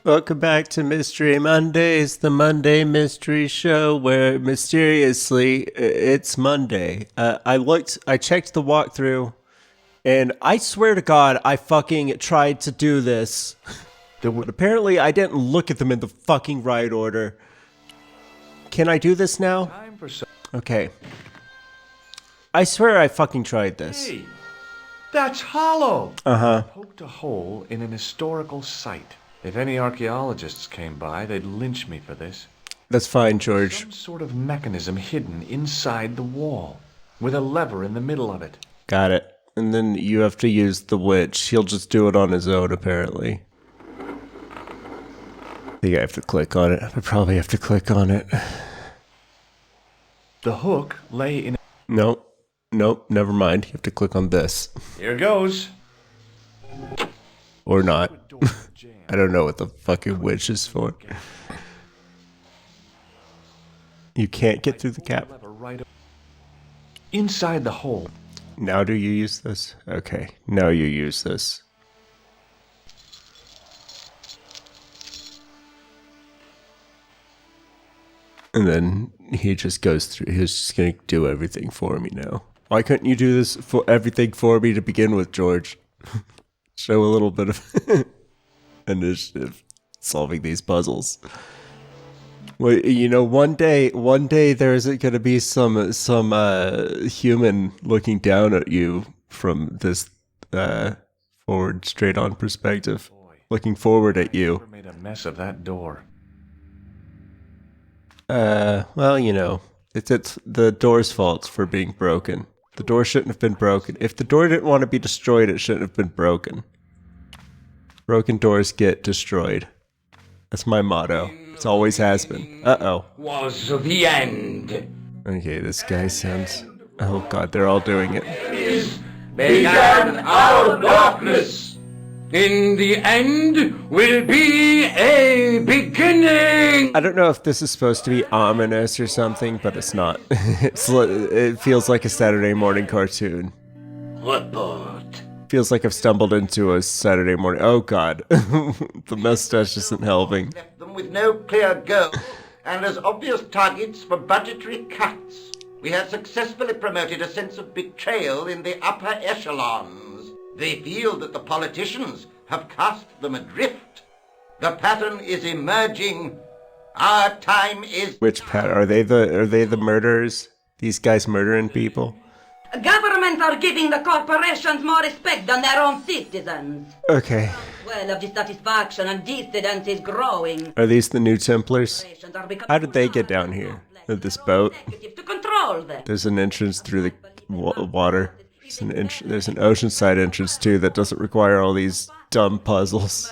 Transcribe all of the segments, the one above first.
Welcome back to Mystery Mondays, the Monday mystery show where mysteriously it's Monday. I checked the walkthrough, and I swear to God, I fucking tried to do this. But apparently, I didn't look at them in the fucking right order. Can I do this now? Okay. I swear I fucking tried this. Hey, that's hollow. Uh-huh. Poked a hole in an historical site. If any archaeologists came by, they'd lynch me for this. That's fine, George. Some sort of mechanism hidden inside the wall, with a lever in the middle of it. Got it. And then you have to use the witch. He'll just do it on his own, apparently. I think I have to click on it. I probably have to click on it. The hook lay in... Nope, never mind. You have to click on this. Here goes. Or not. I don't know what the fucking witch is for. You can't get through the cap. Inside the hole. Now do you use this? Okay, now you use this. And then he just goes through. He's just gonna do everything for me now. Why couldn't you do this for everything for me to begin with, George? Show a little bit of initiative solving these puzzles. Well, you know, one day there isn't gonna be some human looking down at you from this forward, straight on perspective, looking forward at you. Never made a mess of that door. Well, you know, it's the door's fault for being broken. The door shouldn't have been broken. If the door didn't want to be destroyed, it shouldn't have been broken. Broken doors get destroyed. That's my motto. It always has been. Uh-oh. Was the end. Okay, this guy sounds... Oh god, they're all doing it. Began our darkness. In the end will be a beginning. I don't know if this is supposed to be ominous or something, but it's not. It feels like a Saturday morning cartoon. Report. Feels like I've stumbled into a Saturday morning. Oh god, the mustache isn't helping. Left them with no clear goal and as obvious targets for budgetary cuts. We have successfully promoted a sense of betrayal in the upper echelons. They feel that the politicians have cast them adrift. The pattern is emerging. Our time is... Which pattern? Are they the murderers? These guys murdering people? Governments are giving the corporations more respect than their own citizens. Okay. Well of dissatisfaction and dissidence is growing. Are these the new Templars? How did they get down here? With this boat? To control them. There's an entrance through the water. There's an oceanside entrance too that doesn't require all these dumb puzzles.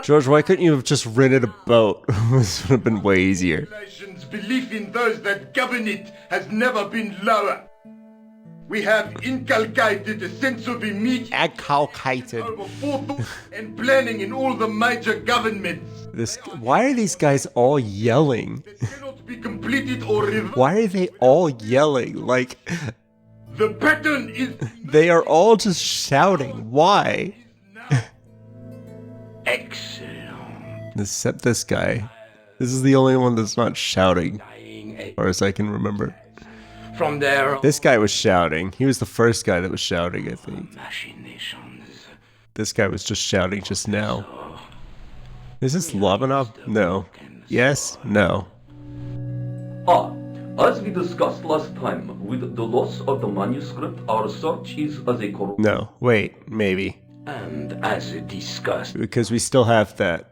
George, why couldn't you have just rented a boat? This would have been way easier. Nation's belief in those that govern it has never been lower. We have inculcated a sense of immediate Inculcated. over forethought and planning in all the major governments. Why are these guys all yelling? That cannot be completed or reversed. Why are they all yelling? Like, The pattern is they are all just shouting. Why? Excellent. Except this guy. This is the only one that's not shouting, as far as I can remember. From their This guy was shouting. He was the first guy that was shouting, I think. machinations. This guy was just shouting just now. Is this Labanov? No. Yes? No. As we discussed last time, with the loss of the manuscript, our search is as a corrupt. No. Wait. Maybe. And as discussed, Because we still have that.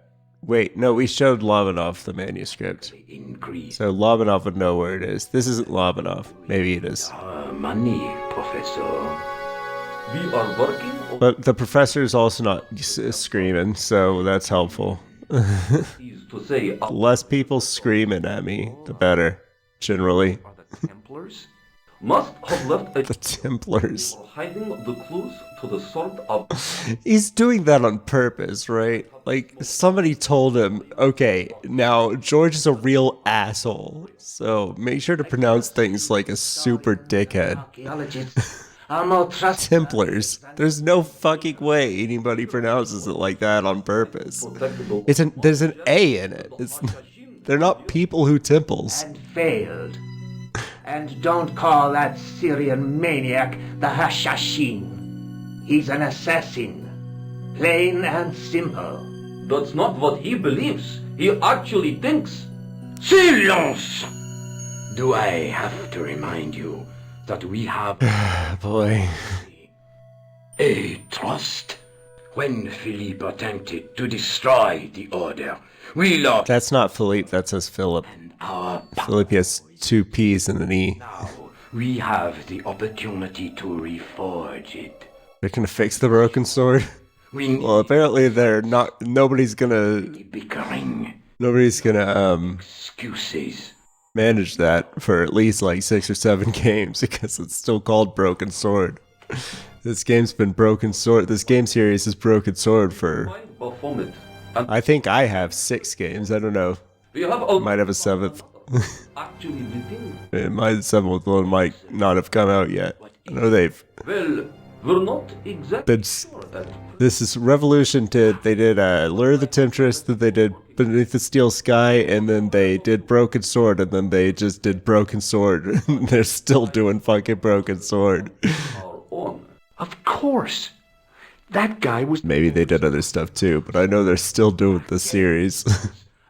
Wait. No, we showed Labanov the manuscript. increase So Labanov would know where it is. This isn't Labanov. Maybe it is. money, Professor. We are working on But the professor is also not screaming, so that's helpful. is to say The less people screaming at me, the better. Generally. Are the Templars? must have left a The Templars. for hiding the clues to the sort of He's doing that on purpose, right? Like, somebody told him, okay, now George is a real asshole, so make sure to pronounce things like a super dickhead. Archaeologists are more trustworthy. Templars. There's no fucking way anybody pronounces it like that on purpose. There's an A in it. They're not people who temples. And failed. And don't call that Syrian maniac the Hashashin. He's an assassin. Plain and simple. That's not what he believes. He actually thinks. Silence! Do I have to remind you that we have Boy. a trust? When Philippe attempted to destroy the order, we lost That's not Philippe, that says Philip. our Philippe has 2 P's and an E. power. We have the opportunity to reforge it. They're gonna fix the broken sword? We need Well, apparently they're not. Nobody's gonna bickering, excuses. manage that for at least like 6 or 7 games because it's still called Broken Sword. This game's been Broken Sword. This game series is Broken Sword for. Perform it. And I think I have 6 games. I don't know. we have a Might have a 7th. actually written. My 7th one might not have come out yet. I know they've. Well, we're not exactly That's- sure that. This is Revolution they did Lure of the Temptress, then they did Beneath the Steel Sky, and then they did Broken Sword, and then they just did Broken Sword. They're still doing fucking Broken Sword. Our own. Of course. That guy was... Maybe they did other stuff too, but I know they're still doing the series.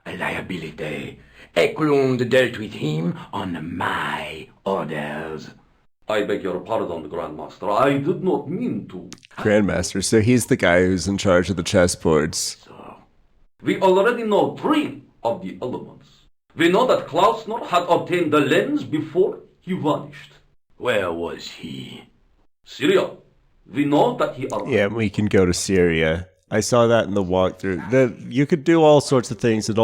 A liability. Eklund dealt with him on my orders. I beg your pardon, Grandmaster. I did not mean to. Grandmaster, so he's the guy who's in charge of the chessboards. We already know 3 of the elements. We know that Klausner had obtained the lens before he vanished. Where was he? Syria. We know that he arrived. Yeah, we can go to Syria. I saw that in the walkthrough. You could do all sorts of things and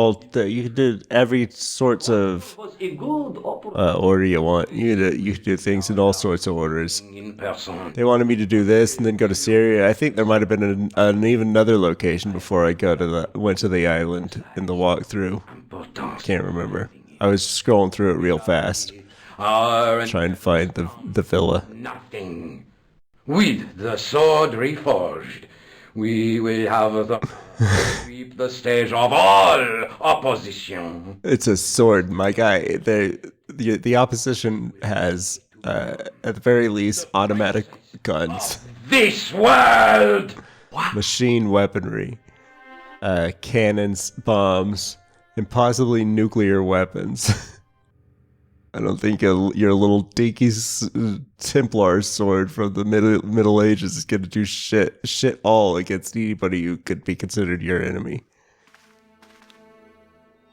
you could do every sorts of It was a good operation. order you want. You could do things in all sorts of orders. In person. They wanted me to do this and then go to Syria. I think there might have been an even another location before I went to the island in the walkthrough. Important. Can't remember. I was scrolling through it real fast, trying to find the villa. Nothing. With the sword reforged, we will have the sweep the stage of all opposition. It's a sword, my guy. The opposition has, at the very least, automatic guns, This world! machine weaponry, cannons, bombs, and possibly nuclear weapons. I don't think your little dinky Templar sword from the Middle Ages is gonna do shit all against anybody who could be considered your enemy.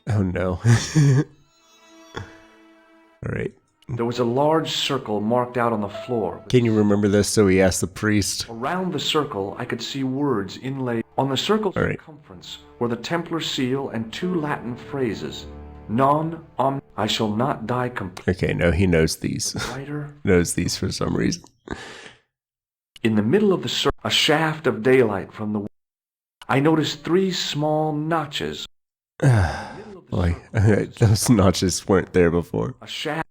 Oh no. Alright. There was a large circle marked out on the floor. Can you remember this? So he asked the priest. Around the circle, I could see words inlaid. On the circle's All right. circumference were the Templar seal and 2 Latin phrases. Non om I shall not die completely. Okay, no, he knows these. Writer. Knows these for some reason. In the middle of the circle, a shaft of daylight from the... I noticed 3 small notches. Boy, those notches weren't there before. A shaft...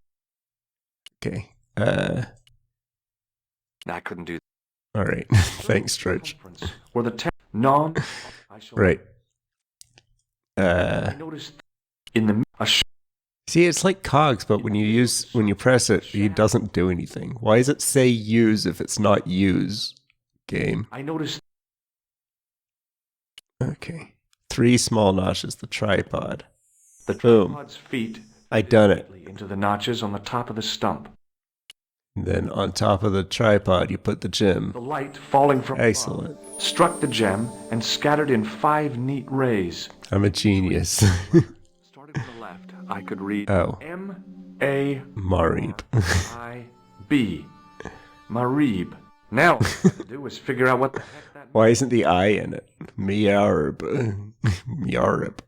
Okay. I couldn't do Alright. Thanks, Stretch. circumference were the non... I shall Right. I noticed in the... See, it's like cogs, but when you press it, it doesn't do anything. Why does it say use if it's not use? Game. I noticed... Okay. 3 small notches, the tripod. The Boom. tripod's feet I done it. into the notches on the top of the stump. And then on top of the tripod, you put the gem. The light falling from Excellent. above struck the gem and scattered in 5 neat rays. I'm a genius. Starting from the left, I could read Oh. M-A-I-B. Marib. Marib. Now, all I had to do was figure out what the heck that Why isn't the I in it? Miarib. Miarib.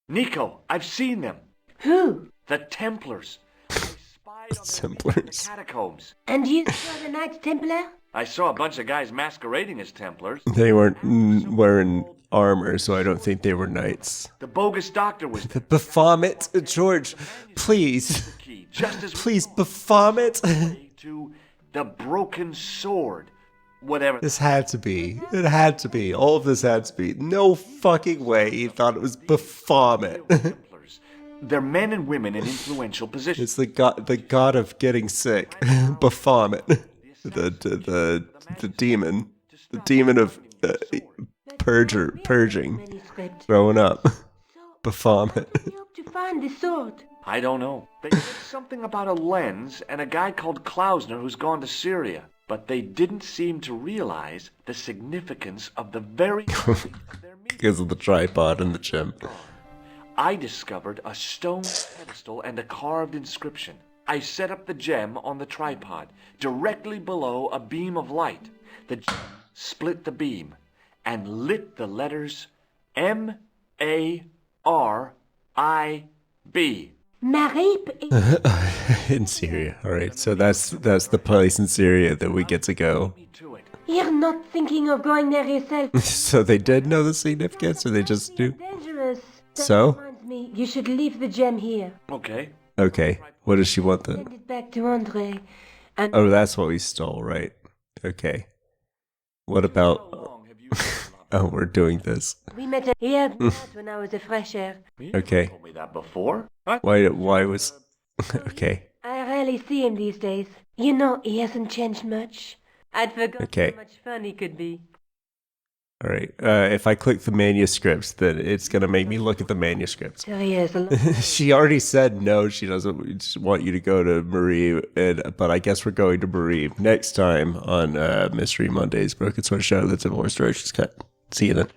Nico, I've seen them. Who? The Templars. I spied on them in the Templars. catacombs. And you saw the Knights Templar? I saw a bunch of guys masquerading as Templars. They weren't wearing armor, so I don't think they were knights. The bogus doctor was The Baphomet, George, please. key, just as Please, Baphomet. to The broken sword. Whatever. This had to be. It had to be. All of this had to be. No fucking way he thought it was Baphomet. Templars. They're men and women in influential positions. It's the god of getting sick. Baphomet. The demon. The demon of purging. Manuscript. Throwing up. Baphomet. I hope to find the sword. I don't know. They said something about a lens and a guy called Klausner who's gone to Syria. But they didn't seem to realize the significance of the very point of their meeting. Because of the tripod in the gym. I discovered a stone pedestal and a carved inscription. I set up the gem on the tripod, directly below a beam of light. The gem split the beam and lit the letters M-A-R-I-B. Marip In Syria. Alright, so that's the place in Syria that we get to go. Me to it. You're not thinking of going there yourself. So they did know the significance, or they just do? Dangerous. That So? reminds me, you should leave the gem here. Okay. Okay, what does she want then? Send it back to Andre. And Oh, that's what we stole, right? Okay. What How about... long have you known Oh, we're doing this. we met at he had me out when I was a fresh air. You Okay. told me that before. Why was... Okay. I rarely see him these days. You know, he hasn't changed much. I'd forgotten Okay. how much fun he could be. Alright, if I click the manuscripts, then it's gonna make me look at the manuscripts. So he has a lot. She already said no, she doesn't want you to go to Marie, but I guess we're going to Marie next time on Mystery Mondays, Broken Sword Show, the Templars Cut. See you then.